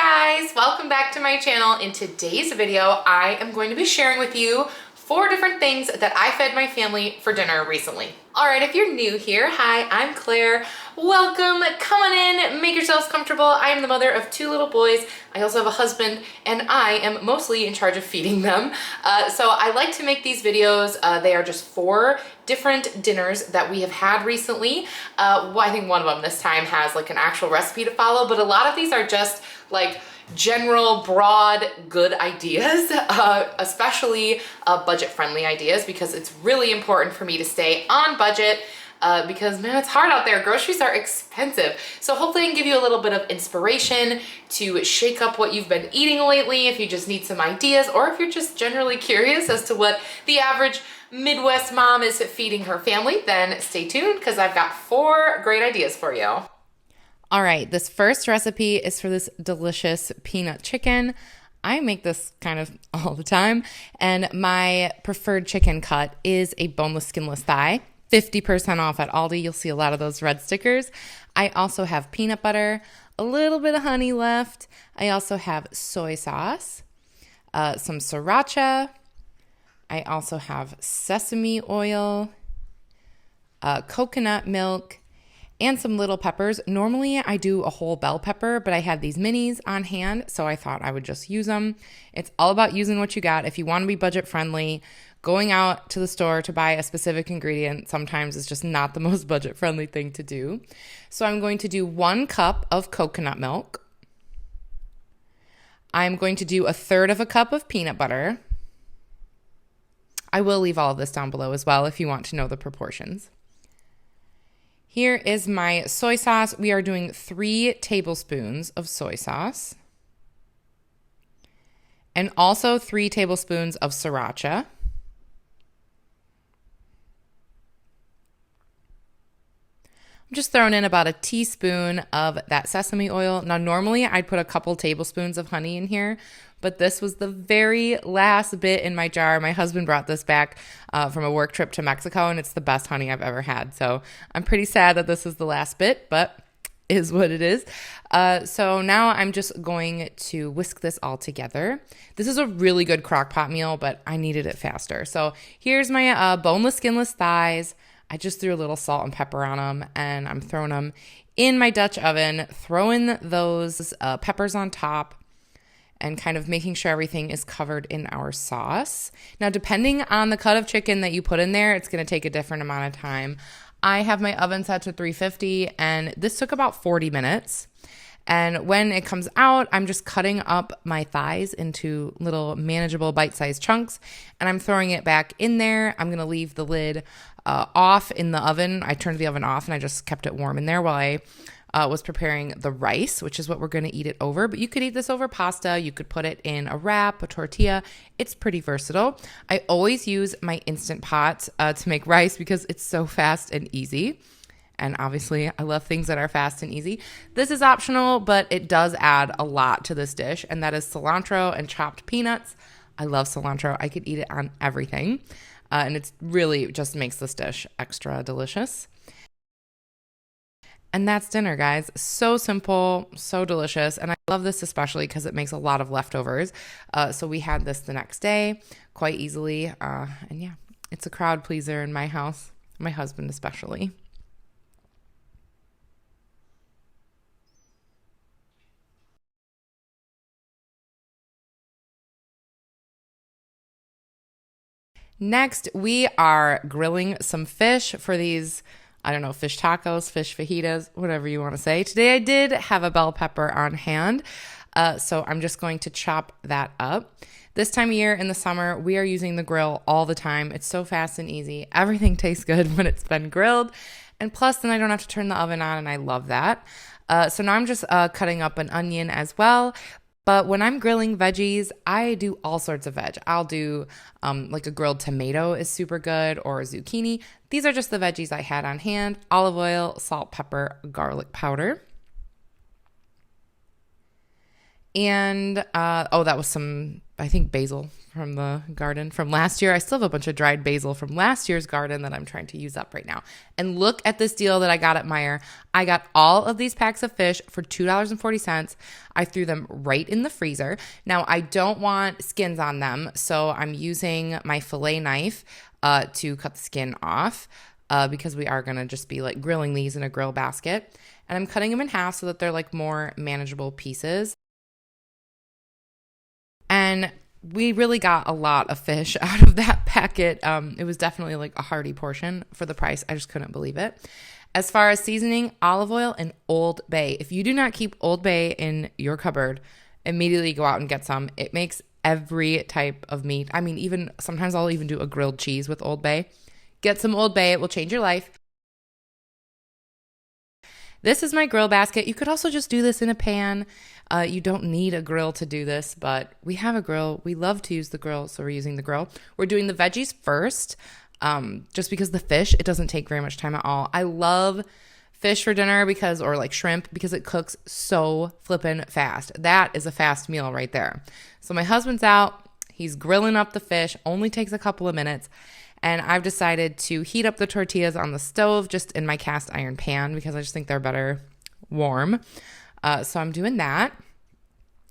guys, welcome back to my channel. In today's video, I am going to be sharing with you 4 different things that I fed my family for dinner recently. All right, if you're new here, hi, I'm Claire. Welcome, come on in, make yourselves comfortable. I am the mother of 2 little boys. I also have a husband and I am mostly in charge of feeding them. So I like to make these videos. They are just 4 different dinners that we have had recently. Well, I think one of them this time has like an actual recipe to follow, but a lot of these are just like general, broad, good ideas, especially budget-friendly ideas, because it's really important for me to stay on budget because, man, it's hard out there. Groceries are expensive. So hopefully I can give you a little bit of inspiration to shake up what you've been eating lately if you just need some ideas, or if you're just generally curious as to what the average Midwest mom is feeding her family, then stay tuned because I've got 4 great ideas for you. All right, this first recipe is for this delicious peanut chicken. I make this kind of all the time, and my preferred chicken cut is a boneless, skinless thigh. 50% off at Aldi. You'll see a lot of those red stickers. I also have peanut butter, a little bit of honey left. I also have soy sauce, some sriracha. I also have sesame oil, coconut milk, and some little peppers. Normally I do a whole bell pepper, but I had these minis on hand, so I thought I would just use them. It's all about using what you got. If you want to be budget friendly, going out to the store to buy a specific ingredient sometimes is just not the most budget friendly thing to do. So I'm going to do 1 cup of coconut milk. I'm going to do 1/3 cup of peanut butter. I will leave all of this down below as well if you want to know the proportions. Here is my soy sauce. We are doing 3 tablespoons of soy sauce. And also 3 tablespoons of sriracha. I'm just throwing in about a teaspoon of that sesame oil. Now, normally I'd put a couple tablespoons of honey in here, but this was the very last bit in my jar. My husband brought this back from a work trip to Mexico, and it's the best honey I've ever had. So I'm pretty sad that this is the last bit, but is what it is. So now I'm just going to whisk this all together. This is a really good crock pot meal, but I needed it faster. So here's my boneless, skinless thighs. I just threw a little salt and pepper on them, and I'm throwing them in my Dutch oven, throwing those peppers on top, and kind of making sure everything is covered in our sauce. Now, depending on the cut of chicken that you put in there, it's going to take a different amount of time. I have my oven set to 350, and this took about 40 minutes. And when it comes out, I'm just cutting up my thighs into little manageable bite-sized chunks, and I'm throwing it back in there. I'm going to leave the lid off in the oven. I turned the oven off, and I just kept it warm in there while I was preparing the rice, which is what we're going to eat it over. But you could eat this over pasta. You could put it in a wrap, a tortilla. It's pretty versatile. I always use my Instant Pot to make rice because it's so fast and easy. And obviously, I love things that are fast and easy. This is optional, but it does add a lot to this dish, and that is cilantro and chopped peanuts. I love cilantro. I could eat it on everything. And it's really just makes this dish extra delicious. And that's dinner, guys. So simple, so delicious. And I love this especially because it makes a lot of leftovers. So we had this the next day quite easily. And yeah, it's a crowd pleaser in my house, my husband especially. Next, we are grilling some fish for these, I don't know, fish tacos, fish fajitas, whatever you want to say. Today I did have a bell pepper on hand, so I'm just going to chop that up. This time of year in the summer, we are using the grill all the time. It's so fast and easy. Everything tastes good when it's been grilled, and plus then I don't have to turn the oven on, and I love that. So now I'm just cutting up an onion as well. But when I'm grilling veggies, I do all sorts of veg. I'll do like a grilled tomato is super good, or a zucchini. These are just the veggies I had on hand. Olive oil, salt, pepper, garlic powder. And, that was some I think basil from the garden from last year. I still have a bunch of dried basil from last year's garden that I'm trying to use up right now. And look at this deal that I got at Meijer. I got all of these packs of fish for $2.40. I threw them right in the freezer. Now, I don't want skins on them, so I'm using my fillet knife to cut the skin off because we are going to just be like grilling these in a grill basket. And I'm cutting them in half so that they're like more manageable pieces. And we really got a lot of fish out of that packet. It was definitely like a hearty portion for the price. I just couldn't believe it. As far as seasoning, olive oil and Old Bay. If you do not keep Old Bay in your cupboard, immediately go out and get some. It makes every type of meat. I mean, even sometimes I'll even do a grilled cheese with Old Bay. Get some Old Bay. It will change your life. This is my grill basket. You could also just do this in a pan. You don't need a grill to do this, but we have a grill. We love to use the grill, so we're using the grill. We're doing the veggies first, just because the fish, it doesn't take very much time at all. I love fish for dinner or like shrimp, because it cooks so flippin' fast. That is a fast meal right there. So my husband's out. He's grilling up the fish. Only takes a couple of minutes. And I've decided to heat up the tortillas on the stove just in my cast iron pan because I just think they're better warm. So I'm doing that.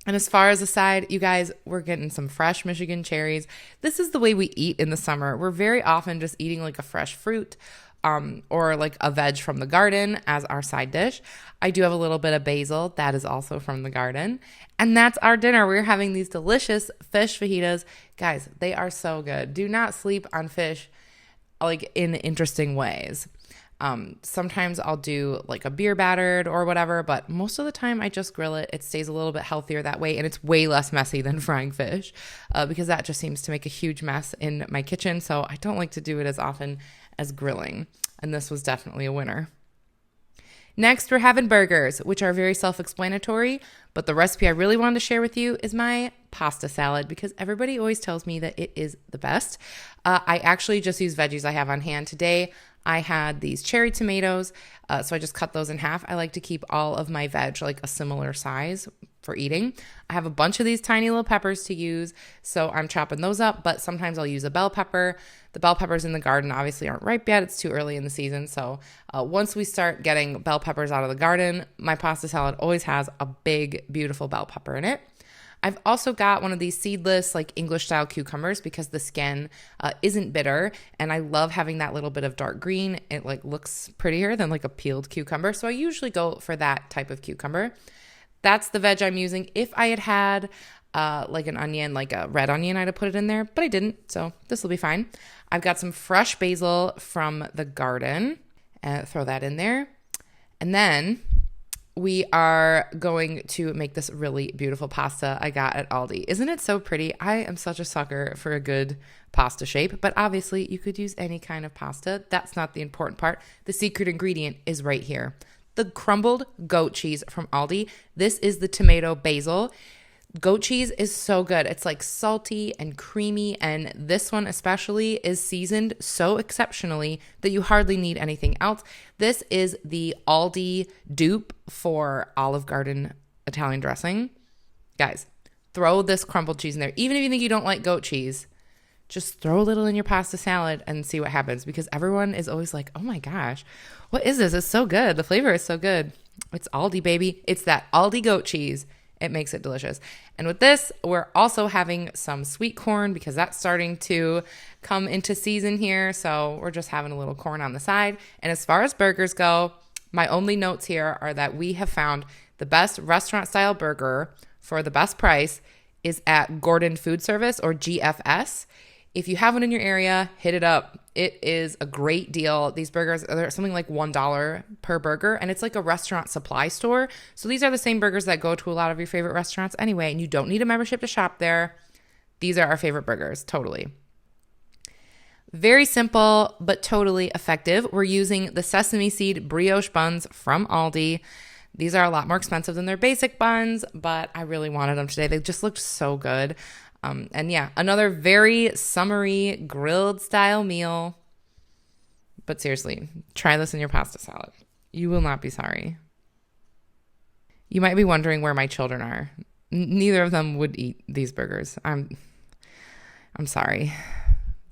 And as far as the side, you guys, we're getting some fresh Michigan cherries. This is the way we eat in the summer. We're very often just eating like a fresh fruit or like a veg from the garden as our side dish. I do have a little bit of basil. That is also from the garden. And that's our dinner. We're having these delicious fish fajitas. Guys, they are so good. Do not sleep on fish like in interesting ways. Sometimes I'll do like a beer battered or whatever, but most of the time I just grill it. It stays a little bit healthier that way, and it's way less messy than frying fish because that just seems to make a huge mess in my kitchen. So I don't like to do it as often as grilling, and this was definitely a winner. Next, we're having burgers, which are very self-explanatory, but the recipe I really wanted to share with you is my pasta salad because everybody always tells me that it is the best. I actually just use veggies I have on hand today. I had these cherry tomatoes, so I just cut those in half. I like to keep all of my veg like a similar size for eating. I have a bunch of these tiny little peppers to use, so I'm chopping those up, but sometimes I'll use a bell pepper. The bell peppers in the garden obviously aren't ripe yet. It's too early in the season, so once we start getting bell peppers out of the garden, my pasta salad always has a big, beautiful bell pepper in it. I've also got one of these seedless, like English style cucumbers because the skin isn't bitter, and I love having that little bit of dark green. It like looks prettier than like a peeled cucumber, so I usually go for that type of cucumber. That's the veg I'm using. If I had like an onion, like a red onion, I'd have put it in there, but I didn't, so this will be fine. I've got some fresh basil from the garden. Throw that in there, and then we are going to make this really beautiful pasta I got at Aldi. Isn't it so pretty? I am such a sucker for a good pasta shape, but obviously you could use any kind of pasta. That's not the important part. The secret ingredient is right here. The crumbled goat cheese from Aldi. This is the tomato basil. Goat cheese is so good. It's like salty and creamy, and this one especially is seasoned so exceptionally that you hardly need anything else. This is the Aldi dupe for Olive Garden Italian dressing. Guys, throw this crumbled cheese in there. Even if you think you don't like goat cheese, just throw a little in your pasta salad and see what happens, because everyone is always like, oh my gosh, what is this? It's so good. The flavor is so good. It's Aldi, baby. It's that Aldi goat cheese. It makes it delicious. And with this, we're also having some sweet corn because that's starting to come into season here. So we're just having a little corn on the side. And as far as burgers go, my only notes here are that we have found the best restaurant style burger for the best price is at Gordon Food Service, or GFS. If you have one in your area, hit it up. It is a great deal. These burgers are something like $1 per burger, and it's like a restaurant supply store. So these are the same burgers that go to a lot of your favorite restaurants anyway, and you don't need a membership to shop there. These are our favorite burgers, totally. Very simple, but totally effective. We're using the sesame seed brioche buns from Aldi. These are a lot more expensive than their basic buns, but I really wanted them today. They just looked so good. And yeah, another very summery grilled style meal. But seriously, try this in your pasta salad. You will not be sorry. You might be wondering where my children are. neither of them would eat these burgers. I'm sorry.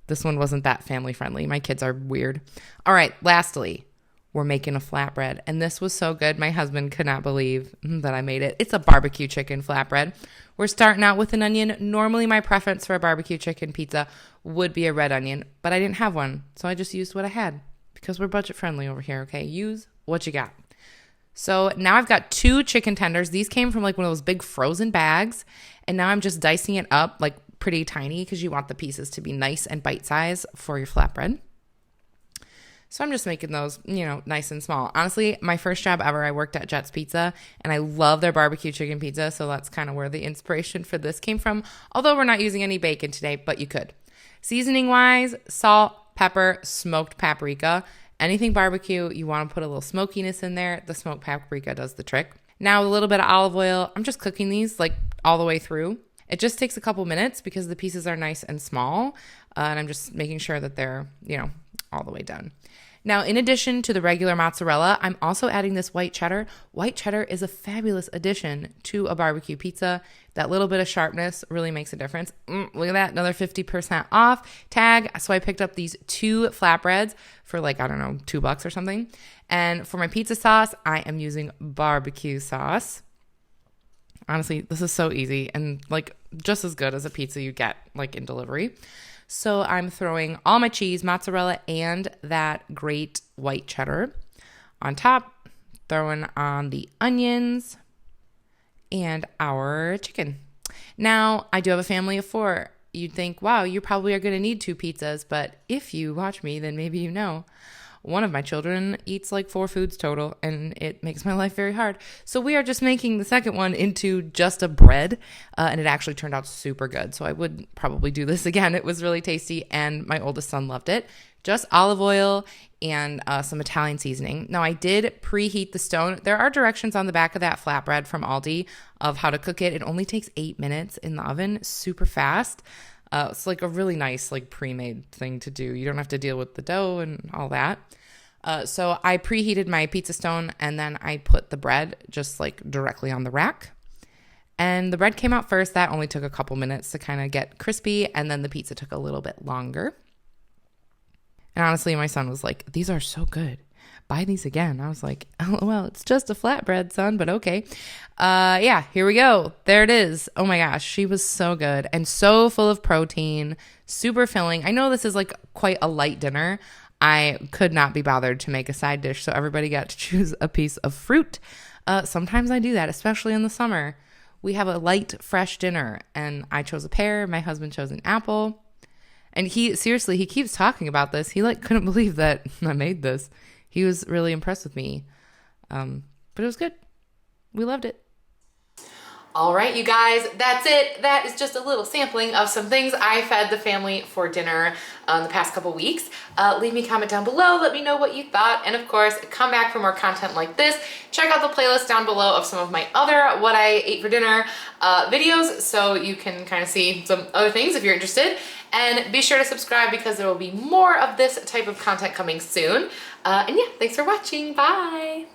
This one wasn't that family friendly. My kids are weird. All right, lastly, we're making a flatbread. And this was so good. My husband could not believe that I made it. It's a barbecue chicken flatbread. We're starting out with an onion. Normally, my preference for a barbecue chicken pizza would be a red onion, but I didn't have one. So I just used what I had because we're budget friendly over here, okay? Use what you got. So now I've got 2 chicken tenders. These came from like one of those big frozen bags. And now I'm just dicing it up like pretty tiny because you want the pieces to be nice and bite-sized for your flatbread. So I'm just making those, nice and small. Honestly, my first job ever, I worked at Jet's Pizza, and I love their barbecue chicken pizza, so that's kind of where the inspiration for this came from, although we're not using any bacon today, but you could. Seasoning-wise, salt, pepper, smoked paprika. Anything barbecue, you want to put a little smokiness in there. The smoked paprika does the trick. Now, a little bit of olive oil. I'm just cooking these like all the way through. It just takes a couple minutes because the pieces are nice and small, and I'm just making sure that they're, all the way done. Now, in addition to the regular mozzarella, I'm also adding this white cheddar. White cheddar is a fabulous addition to a barbecue pizza. That little bit of sharpness really makes a difference. Look at that, another 50% off tag. So I picked up these 2 flatbreads for like, I don't know, $2 or something. And for my pizza sauce, I am using barbecue sauce. Honestly, this is so easy and like just as good as a pizza you get like in delivery. So I'm throwing all my cheese, mozzarella, and that great white cheddar on top, throwing on the onions and our chicken. Now, I do have a family of 4. You'd think, wow, you probably are going to need 2 pizzas, but if you watch me, then maybe you know. One of my children eats like 4 foods total, and it makes my life very hard. So we are just making the second one into just a bread, and it actually turned out super good. So I would probably do this again. It was really tasty, and my oldest son loved it. Just olive oil and some Italian seasoning. Now, I did preheat the stone. There are directions on the back of that flatbread from Aldi of how to cook it. It only takes 8 minutes in the oven, super fast. It's like a really nice, like pre-made thing to do. You don't have to deal with the dough and all that. So I preheated my pizza stone and then I put the bread just like directly on the rack. And the bread came out first. That only took a couple minutes to kind of get crispy. And then the pizza took a little bit longer. And honestly, my son was like, these are so good. Buy these again. I was like, oh, well, it's just a flatbread, son, but okay. Yeah, here we go. There it is. Oh my gosh, she was so good and so full of protein, super filling. I know this is like quite a light dinner. I could not be bothered to make a side dish, so everybody got to choose a piece of fruit. Sometimes I do that, especially in the summer. We have a light, fresh dinner, and I chose a pear. My husband chose an apple. And he keeps talking about this. He like couldn't believe that I made this. He was really impressed with me. But it was good. We loved it. All right, you guys, that's it. That is just a little sampling of some things I fed the family for dinner the past couple weeks. Leave me a comment down below. Let me know what you thought. And of course, come back for more content like this. Check out the playlist down below of some of my other what I ate for dinner videos so you can kind of see some other things if you're interested. And be sure to subscribe because there will be more of this type of content coming soon. And yeah, thanks for watching. Bye.